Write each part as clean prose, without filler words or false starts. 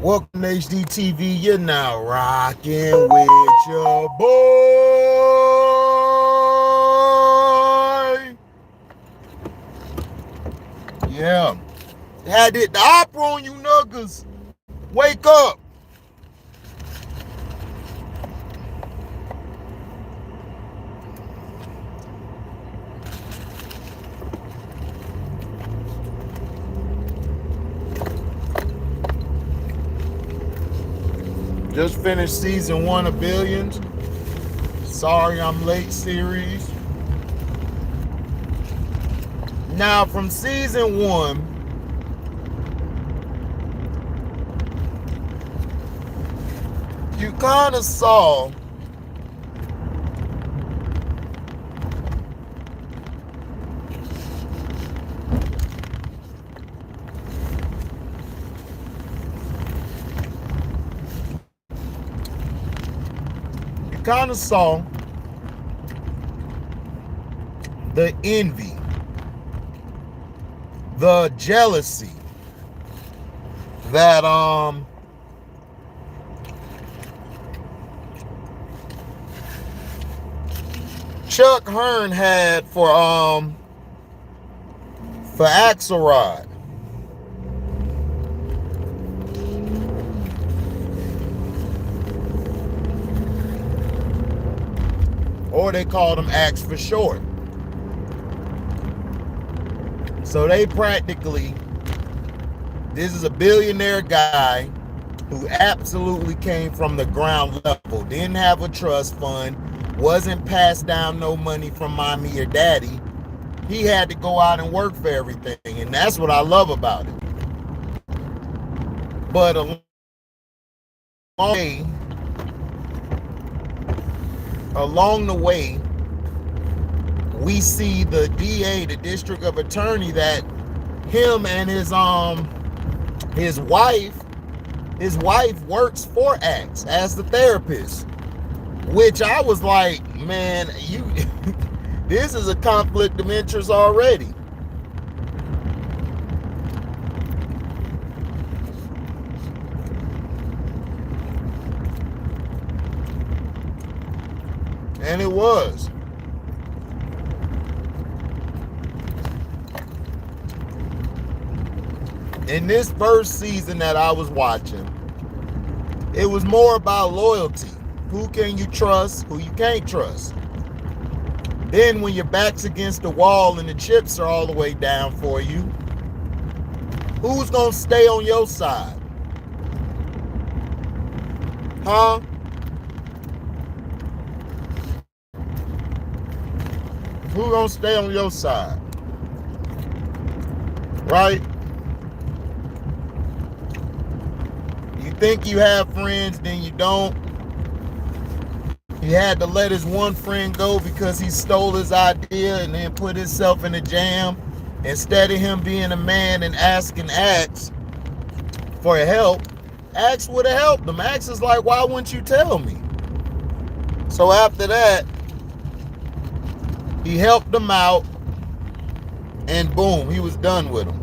Welcome to HDTV. You're now rocking with your boy. Yeah. Had it the opera on you niggas. Wake up. Just finished season 1 of Billions. Sorry I'm late series. Now from season 1, you kind of saw the envy, the jealousy that Chuck Hearn had for Axelrod. Or they called him Axe for short. So they practically, this is a billionaire guy who absolutely came from the ground level, didn't have a trust fund, wasn't passed down no money from mommy or daddy. He had to go out and work for everything, and that's what I love about it. But along the way, we see the DA, the district of attorney, that him and his wife works for Axe as the therapist, which I was like, man, you this is a conflict of interest already. And it was. In this first season that I was watching, it was more about loyalty. Who can you trust, who you can't trust. Then when your back's against the wall and the chips are all the way down for you, who's gonna stay on your side? Huh? Who's gonna stay on your side? Right? You think you have friends, then you don't. He had to let his one friend go because he stole his idea and then put himself in a jam. Instead of him being a man and asking Axe for help, Axe would have helped him. Axe is like, why wouldn't you tell me? So after that, he helped him out, and boom, he was done with him.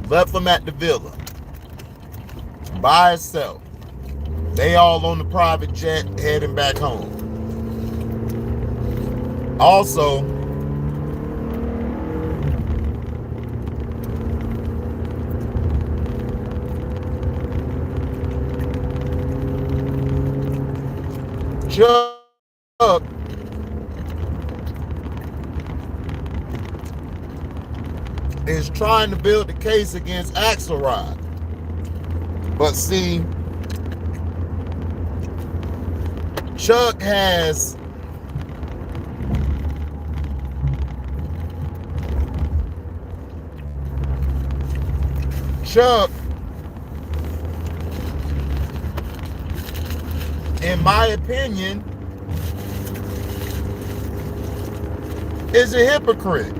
Left him at the villa by himself. They all on the private jet heading back home. Also, Chuck is trying to build the case against Axelrod. But see, Chuck in my opinion, is a hypocrite.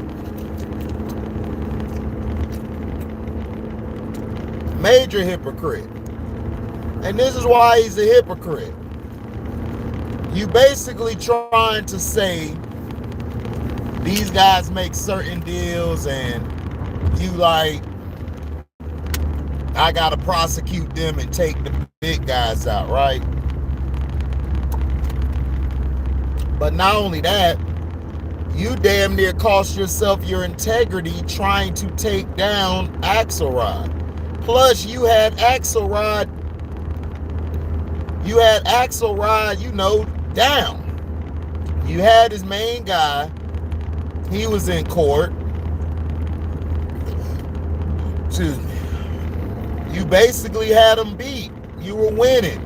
Major hypocrite. And this is why he's a hypocrite. You basically trying to say these guys make certain deals and you like, I gotta prosecute them and take the big guys out, right? But not only that, you damn near cost yourself your integrity trying to take down Axelrod. Plus, you had Axelrod, down. You had his main guy. He was in court. Excuse me. You basically had him beat. You were winning.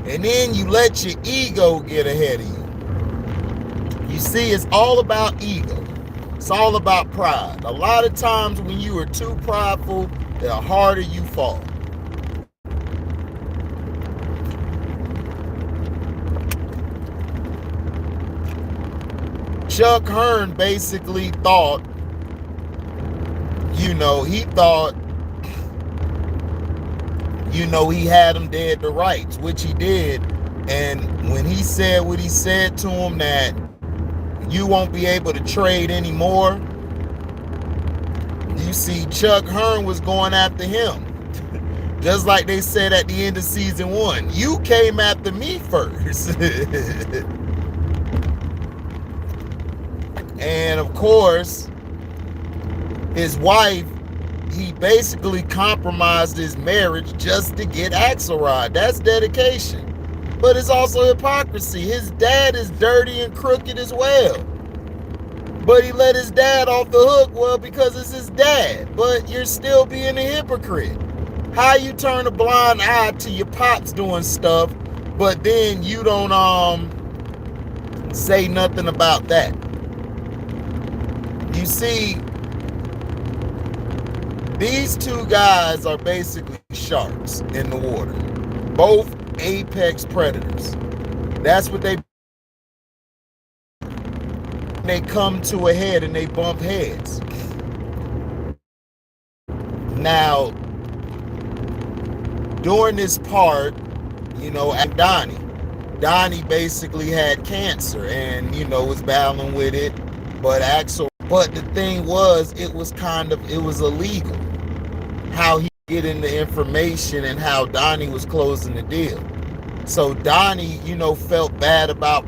And then you let your ego get ahead of you. You see, it's all about ego. It's all about pride. A lot of times when you are too prideful, the harder you fall. Chuck Hearn basically thought, he thought, he had him dead to rights, which he did. And when he said what he said to him, that you won't be able to trade anymore, you see Chuck Hearn was going after him. Just like they said at the end of season 1, you came after me first. And of course, his wife, he basically compromised his marriage just to get Axelrod. That's dedication. But it's also hypocrisy. His dad is dirty and crooked as well. But he let his dad off the hook, well, because it's his dad. But you're still being a hypocrite. How you turn a blind eye to your pops doing stuff, but then you don't say nothing about that. You see, these two guys are basically sharks in the water. Both apex predators. That's what they come to a head and they bump heads. Now, during this part, and Donnie basically had cancer and, was battling with it. But the thing was, it was illegal how he getting the information and how Donnie was closing the deal. So Donnie, felt bad about,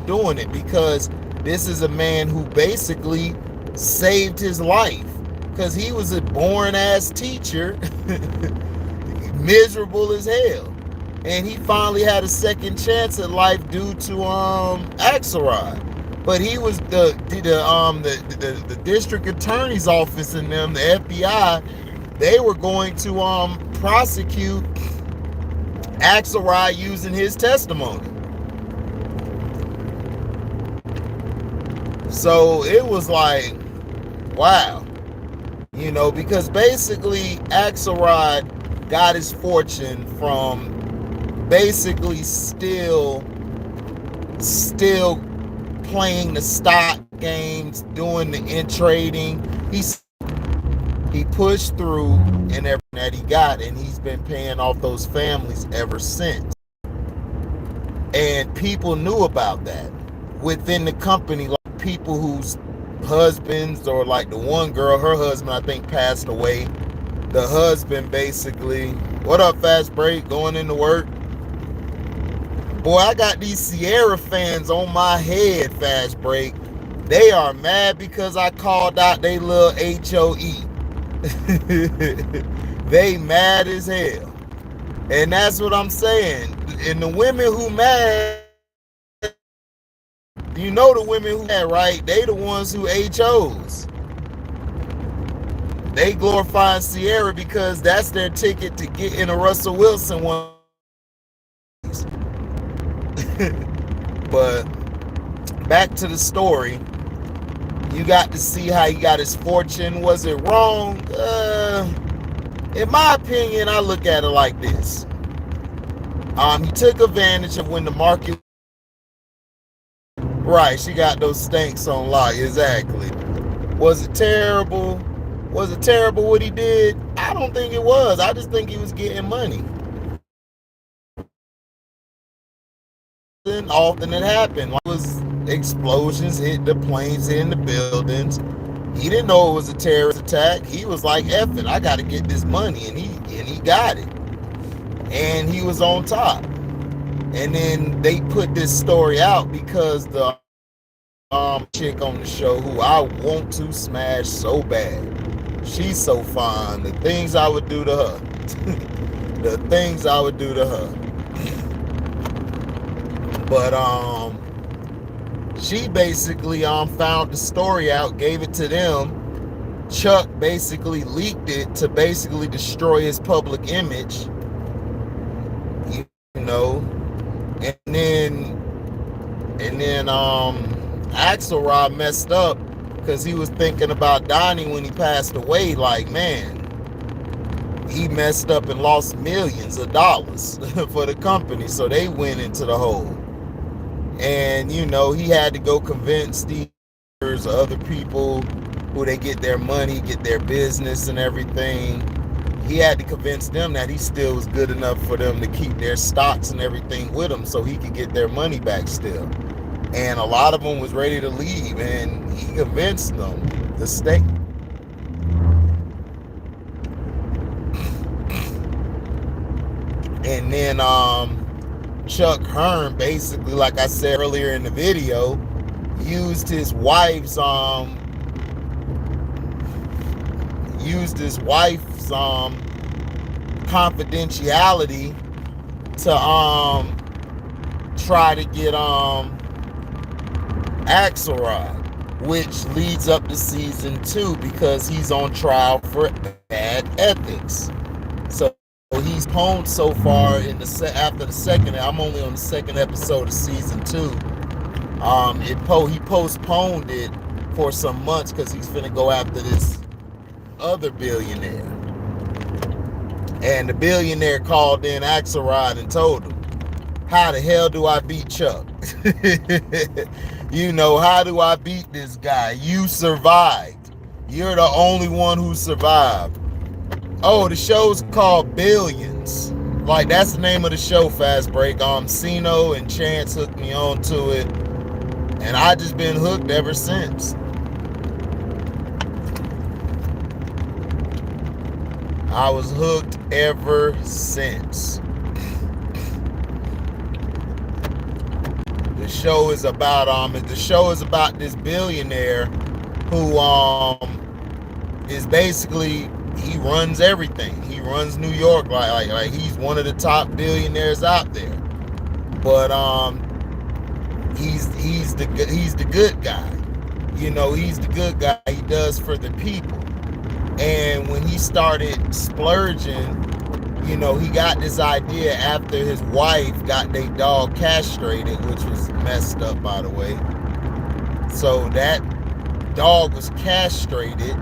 doing it, because this is a man who basically saved his life, because he was a boring ass teacher, miserable as hell, and he finally had a second chance at life due to Axelrod. But he was the district attorney's office and them, the FBI, they were going to prosecute Axelrod using his testimony. So it was like, wow. Because basically Axelrod got his fortune from basically still playing the stock games, doing the in trading. He pushed through and everything that he got, and he's been paying off those families ever since. And people knew about that within the company, like people whose husbands, or like the one girl, her husband I think passed away. The husband basically, what up, Fast Break, going into work? Boy, I got these Sierra fans on my head, Fast Break. They are mad because I called out they little HOE. They mad as hell. And that's what I'm saying. And the women who mad, the women who mad, right? They the ones who HOs. They glorifying Sierra because that's their ticket to get in a Russell Wilson one. But back to the story, you got to see how he got his fortune. Was it wrong? In my opinion, I look at it like this. He took advantage of when the market. Right, she got those stanks on lock. Exactly. Was it terrible? Was it terrible what he did? I don't think it was. I just think he was getting money. often it happened. Like, it was explosions hit the planes, hitting the buildings. He didn't know it was a terrorist attack. He was like, "F it, I got to get this money," and he got it, and he was on top. And then they put this story out because the chick on the show who I want to smash so bad. She's so fine. The things I would do to her. The things I would do to her. But she basically found the story out, gave it to them. Chuck basically leaked it to basically destroy his public image. You know. And then Axelrod messed up because he was thinking about Donnie when he passed away. Like, man, he messed up and lost millions of dollars for the company, so they went into the hole. And he had to go convince these other people who they get their money, get their business and everything. He had to convince them that he still was good enough for them to keep their stocks and everything with him so he could get their money back still. And a lot of them was ready to leave, and he convinced them to stay. And then Chuck Hearn, basically, like I said earlier in the video, used his wife's confidentiality to try to get Axelrod, which leads up to season 2 because he's on trial for bad ethics. So he's pwned so far after the second. I'm only on the second episode of season 2. He postponed it for some months because he's finna go after this other billionaire. And the billionaire called in Axelrod and told him, "How the hell do I beat Chuck? How do I beat this guy? You survived. You're the only one who survived." Oh, the show's called Billions. Like, that's the name of the show, Fast Break. Sino and Chance hooked me on to it, and I just been hooked ever since. I was hooked ever since. The show is about this billionaire who is basically, he runs everything. He runs New York like he's one of the top billionaires out there. But he's the good guy. He's the good guy. He does for the people. And when he started splurging, he got this idea after his wife got their dog castrated, which was messed up, by the way. So that dog was castrated.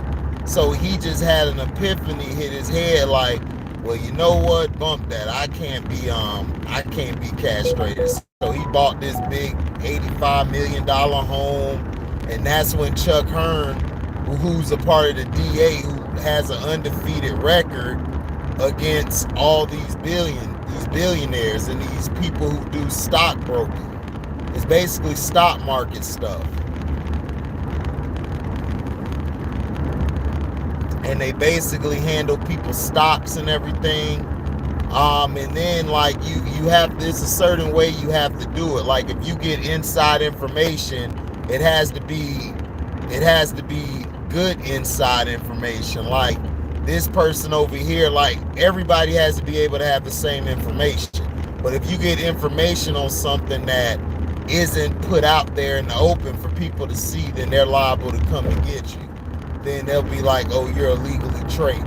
So he just had an epiphany hit his head, like, well, you know what? Bump that. I can't be castrated. So he bought this big $85 million home, and that's when Chuck Hearn, who's a part of the DA, who has an undefeated record against all these billionaires and these people who do stockbroking. It's basically stock market stuff. And they basically handle people's stocks and everything. And then, like, you have, there's a certain way you have to do it. Like, if you get inside information, it has to be good inside information. Like, this person over here, like, everybody has to be able to have the same information. But if you get information on something that isn't put out there in the open for people to see, then they're liable to come and get you. Then they'll be like, oh, you're illegally trading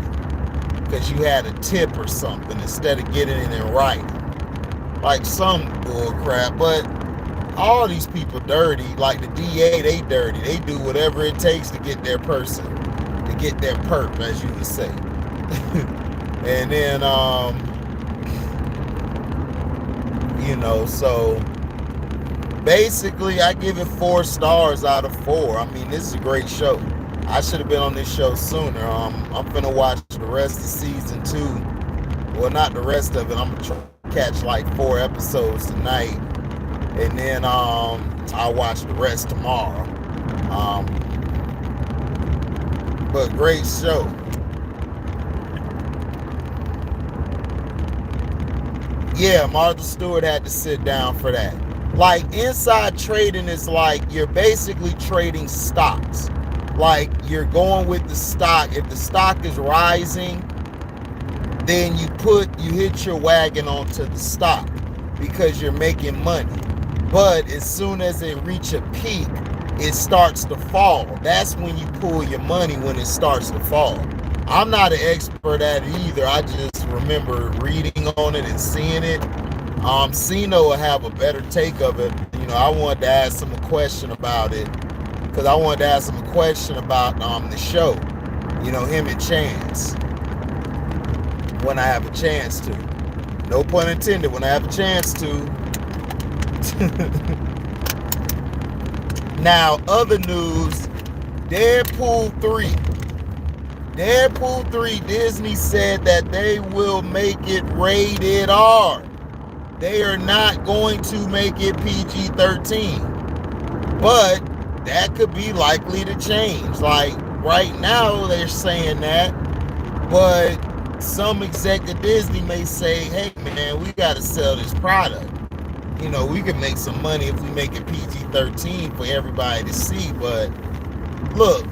because you had a tip or something instead of getting it in writing. Like some bull crap. But all these people dirty. Like the DA, they dirty. They do whatever it takes to get their person, to get their perp, as you would say. And then, so basically I give it 4 stars out of 4. I mean, this is a great show. I should have been on this show sooner. I'm finna watch the rest of season 2. Well, not the rest of it. I'm gonna try to catch like 4 episodes tonight. and then I'll watch the rest tomorrow. Um, but great show. Yeah, Martha Stewart had to sit down for that. Like, inside trading is like you're basically trading stocks. Like, you're going with the stock. If the stock is rising, then you hit your wagon onto the stock because you're making money. But as soon as it reach a peak, it starts to fall. That's when you pull your money, when it starts to fall. I'm not an expert at it either. I just remember reading on it and seeing it. Sino will have a better take of it. I wanted to ask him a question about it because I wanted to ask him a question about the show. Him and Chance, when I have a chance to. No pun intended. When I have a chance to. Now, other news, Deadpool 3. Deadpool 3, Disney said that they will make it rated R. They are not going to make it PG-13. But that could be likely to change. Like, right now, they're saying that. But some exec at Disney may say, hey, man, we got to sell this product. We can make some money if we make it PG-13 for everybody to see. But look.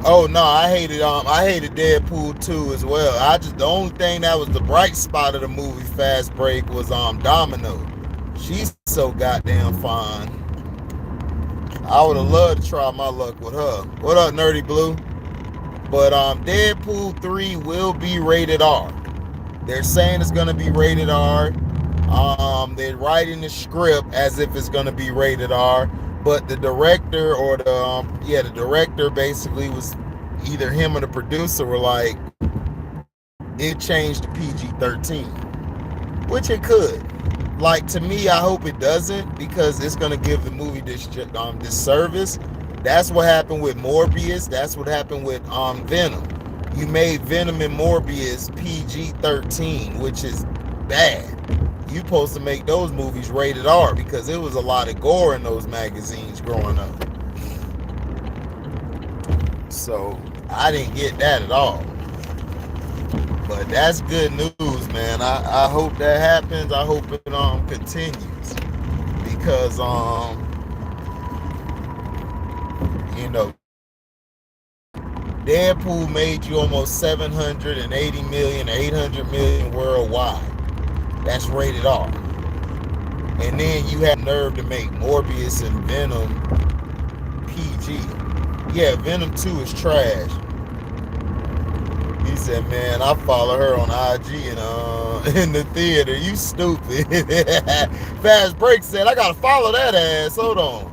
Oh no, I hated Deadpool 2 as well. The only thing that was the bright spot of the movie Fast Break was Domino. She's so goddamn fine. I would have loved to try my luck with her. What up, Nerdy Blue? But Deadpool 3 will be rated R. They're saying it's gonna be rated R. They're writing the script as if it's gonna be rated R. But the director or the director basically was either him or the producer were like, it changed to PG-13, which it could. Like, to me, I hope it doesn't because it's gonna give the movie this disservice. That's what happened with Morbius. That's what happened with Venom. You made Venom and Morbius PG-13, which is bad. You're supposed to make those movies rated R because there was a lot of gore in those magazines growing up. So I didn't get that at all. But that's good news, man. I hope that happens. I hope it continues because Deadpool made you almost 780 million, 800 million worldwide. That's rated R. And then you have nerve to make Morbius and Venom PG. Yeah, Venom 2 is trash. He said, man, I follow her on IG and in the theater. You stupid. Fast Break said, I gotta follow that ass. Hold on.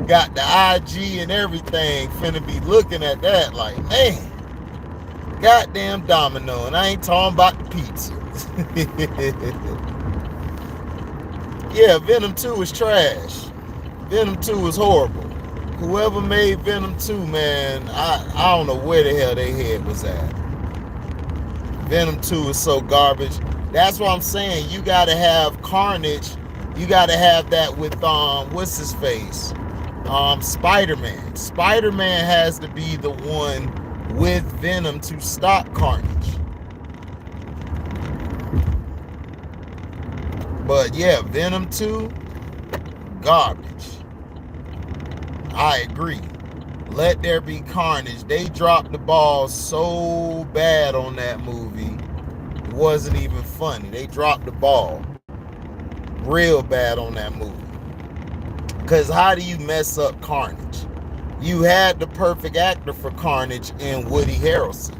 Got the IG and everything. Finna be looking at that like, man. Goddamn Domino, and I ain't talking about the pizza. Yeah, Venom 2 is trash. Venom 2 is horrible. Whoever made Venom 2, man, I don't know where the hell their head was at. Venom 2 is so garbage. That's what I'm saying. You gotta have Carnage. You gotta have that with what's his face? Spider-Man. Spider-Man has to be the one with Venom to stop Carnage. But yeah, Venom 2, garbage. I agree. Let There Be Carnage. They dropped the ball so bad on that movie. It wasn't even funny. They dropped the ball real bad on that movie. Because how do you mess up Carnage? You had the perfect actor for Carnage in Woody Harrelson.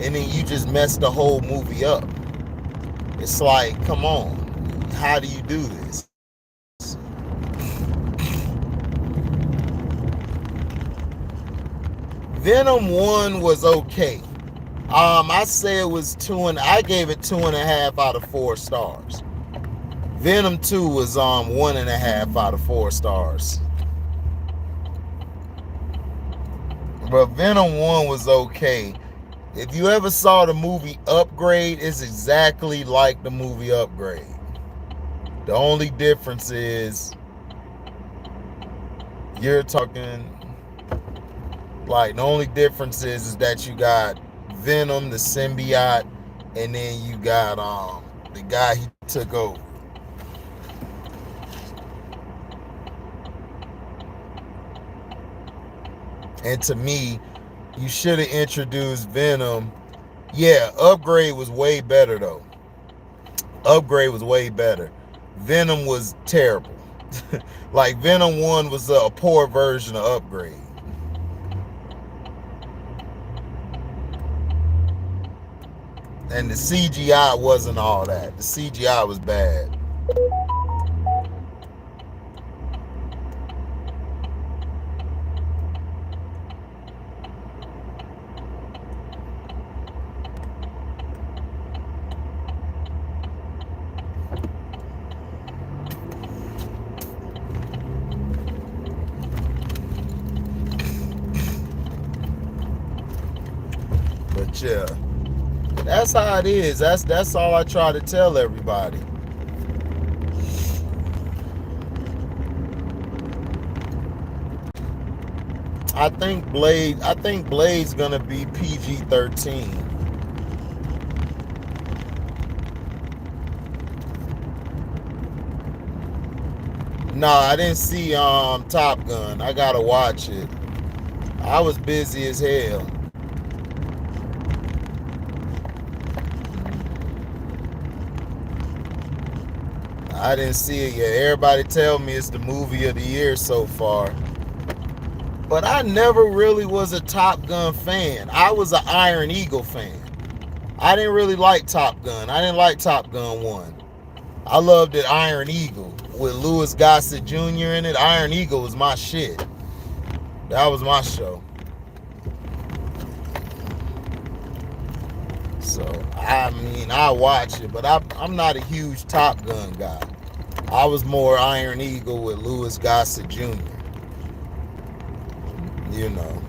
And then you just messed the whole movie up. It's like, come on. How do you do this? Venom 1 was okay. I say it was I gave it 2.5 out of 4 stars. Venom 2 was 1.5 out of 4 stars. But Venom 1 was okay. If you ever saw the movie Upgrade, it's exactly like the movie Upgrade. The only difference is you're talking like the only difference is that you got Venom, the symbiote, and then you got the guy he took over. And to me, you should have introduced Venom. Yeah, Upgrade was way better though. Upgrade was way better. Venom was terrible. Like Venom 1 was a poor version of Upgrade. And the CGI wasn't all that. The CGI was bad. But yeah, that's how it is. That's all I try to tell everybody. I think Blade's gonna be PG-13. No, I didn't see Top Gun. I gotta watch it. I was busy as hell. I didn't see it yet. Everybody tell me it's the movie of the year so far. But I never really was a Top Gun fan. I was an Iron Eagle fan. I didn't really like Top Gun. I didn't like Top Gun 1. I loved it Iron Eagle with Louis Gossett Jr. in it. Iron Eagle was my shit. That was my show. So, I mean, I watch it, but I'm not a huge Top Gun guy. I was more Iron Eagle with Louis Gossett Jr. You know,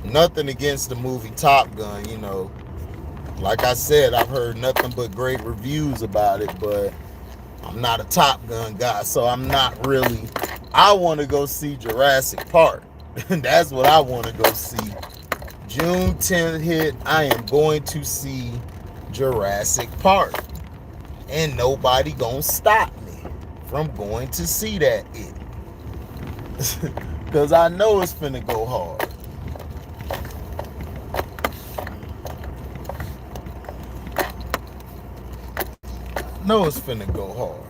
nothing against the movie Top Gun, you know. Like I said, I've heard nothing but great reviews about it, but I'm not a Top Gun guy, so I'm not really. I want to go see Jurassic Park. That's what I want to go see. June 10th hit, I am going to see Jurassic Park. And nobody gonna stop me from going to see that it. Because I know it's finna go hard. I know it's finna go hard.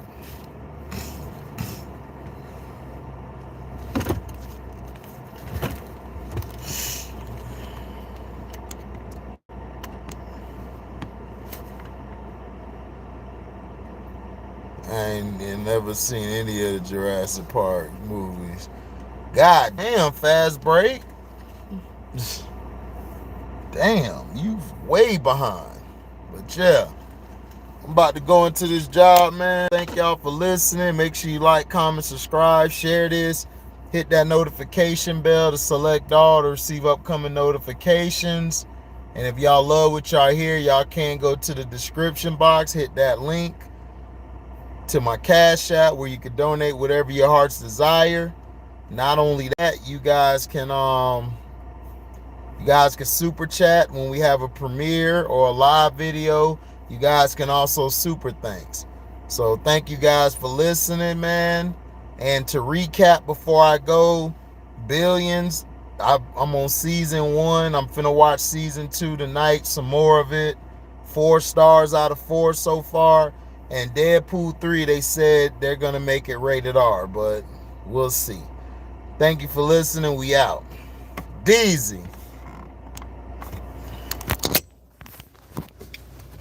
I ain't never seen any of the Jurassic Park movies. God damn, Fast Break. Damn, you way behind. But yeah, I'm about to go into this job, man. Thank y'all for listening. Make sure you like, comment, subscribe, share this. Hit that notification bell to select all to receive upcoming notifications. And if y'all love what y'all hear, y'all can go to the description box, hit that link to my Cash App where you can donate whatever your heart's desire. Not only that, you guys can super chat when we have a premiere or a live video. You guys can also super thanks. So thank you guys for listening, man. And to recap before I go, Billions, I'm on season 1. I'm finna watch season 2 tonight, some more of it. 4 stars out of 4 so far. And Deadpool 3, they said they're gonna make it rated R, but we'll see. Thank you for listening. We out. Deezy.